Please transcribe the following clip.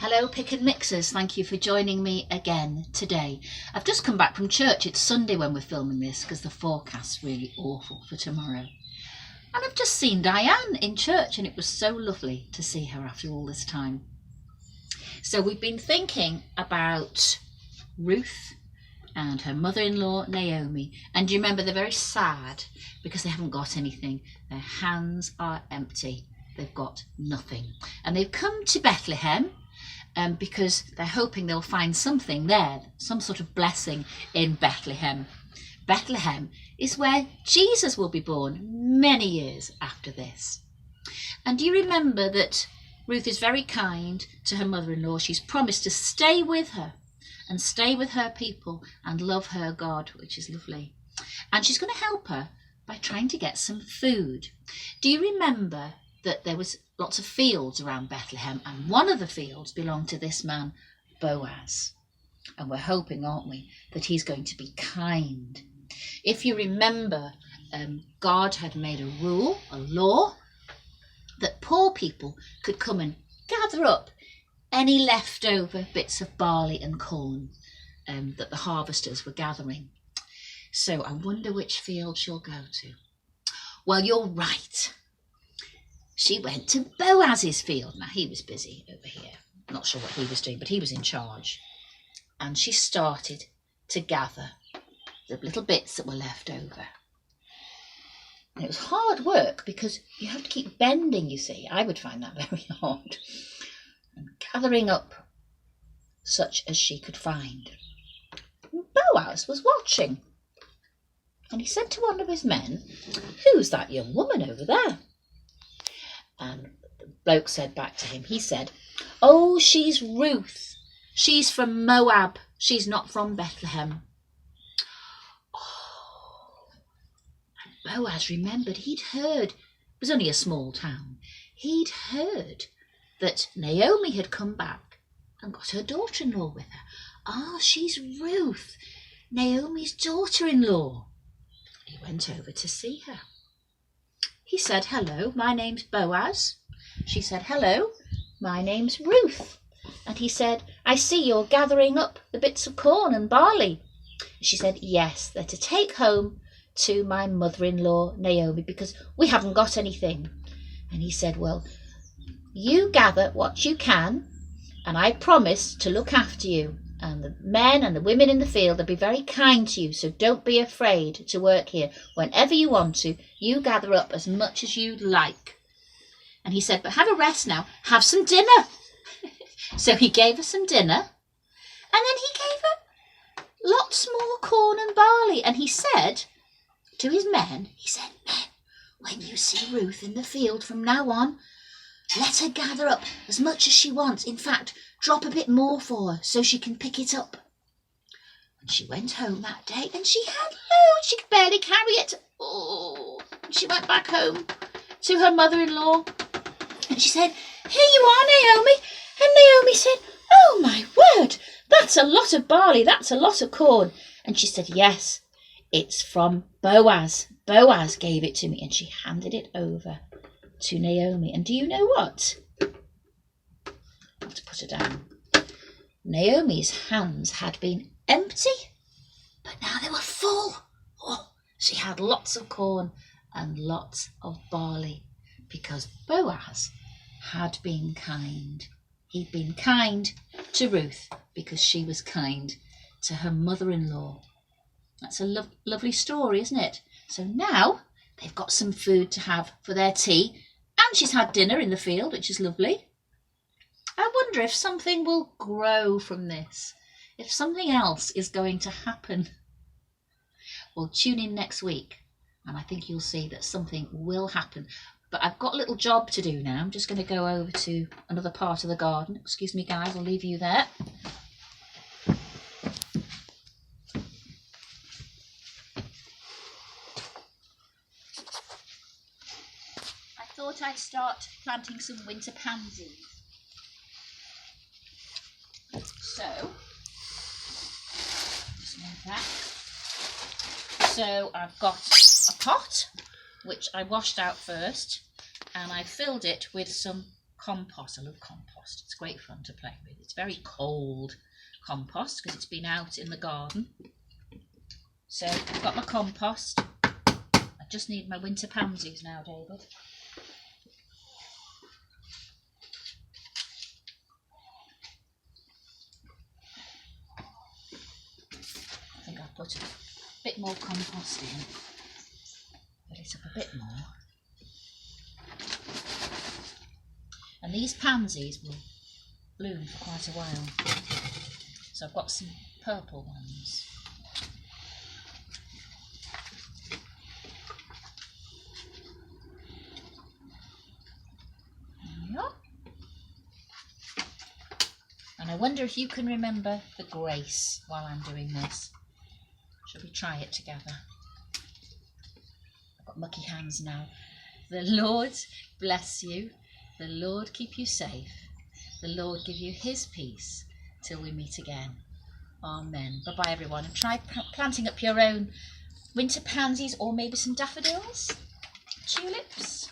Hello Pic'n'Mixers, thank you for joining me again today. I've just come back from church. It's Sunday when we're filming this because the forecast's really awful for tomorrow. And I've just seen Diane in church and it was so lovely to see her after all this time. So we've been thinking about Ruth and her mother-in-law Naomi, and you remember they're very sad because they haven't got anything. Their hands are empty. They've got nothing. And they've come to Bethlehem because they're hoping they'll find something there, some sort of blessing in Bethlehem. Bethlehem is where Jesus will be born many years after this. And do you remember that Ruth is very kind to her mother-in-law? She's promised to stay with her and stay with her people and love her God, which is lovely. And she's going to help her by trying to get some food. Do you remember that there was lots of fields around Bethlehem, and one of the fields belonged to this man, Boaz. And we're hoping, aren't we, that he's going to be kind. If you remember, God had made a rule, a law, that poor people could come and gather up any leftover bits of barley and corn that the harvesters were gathering. So I wonder which field she'll go to. Well, you're right. She went to Boaz's field. Now, he was busy over here. Not sure what he was doing, but he was in charge. And she started to gather the little bits that were left over. And it was hard work because you have to keep bending, you see. I would find that very hard. And gathering up such as she could find. And Boaz was watching. And he said to one of his men, "Who's that young woman over there?" And the bloke said back to him, he said, "Oh, she's Ruth. She's from Moab. She's not from Bethlehem." Oh, and Boaz remembered he'd heard, it was only a small town, he'd heard that Naomi had come back and got her daughter-in-law with her. Ah, she's Ruth, Naomi's daughter-in-law. He went over to see her. He said, "Hello, my name's Boaz." She said, "Hello, my name's Ruth." And he said, "I see you're gathering up the bits of corn and barley." She said, "Yes, they're to take home to my mother-in-law Naomi because we haven't got anything." And he said, "Well, you gather what you can and I promise to look after you. And the men and the women in the field will be very kind to you, so don't be afraid to work here. Whenever you want to, you gather up as much as you'd like." And he said, "But have a rest now. Have some dinner." So he gave her some dinner, and then he gave her lots more corn and barley. And he said to his men, he said, "Men, when you see Ruth in the field from now on, let her gather up as much as she wants. In fact, drop a bit more for her so she can pick it up." And she went home that day and she had loads. She could barely carry it. Oh, and she went back home to her mother-in-law and she said, "Here you are, Naomi." And Naomi said, "Oh my word, that's a lot of barley. That's a lot of corn." And she said, "Yes, it's from Boaz. Boaz gave it to me." And she handed it over to Naomi. And do you know what? I have to put her down. Naomi's hands had been empty, but now they were full. Oh, she had lots of corn and lots of barley because Boaz had been kind. He'd been kind to Ruth because she was kind to her mother-in-law. That's a lovely story, isn't it? So now they've got some food to have for their tea, and she's had dinner in the field, which is lovely. I wonder if something will grow from this, if something else is going to happen. Well, tune in next week and I think you'll see that something will happen. But I've got a little job to do now. I'm just going to go over to another part of the garden. Excuse me, guys, I'll leave you there. I thought I'd start planting some winter pansies. So, just move that. So I've got a pot, which I washed out first, and I filled it with some compost. I love compost. It's great fun to play with. It's very cold compost because it's been out in the garden. So I've got my compost. I just need my winter pansies now, David. I think I'll put a bit more compost in. Get it up a bit more. And these pansies will bloom for quite a while. So I've got some purple ones. There we are. And I wonder if you can remember the grace while I'm doing this. Shall we try it together? I've got mucky hands now. The Lord bless you. The Lord keep you safe. The Lord give you his peace till we meet again. Amen. Bye-bye, everyone. And try planting up your own winter pansies or maybe some daffodils, tulips.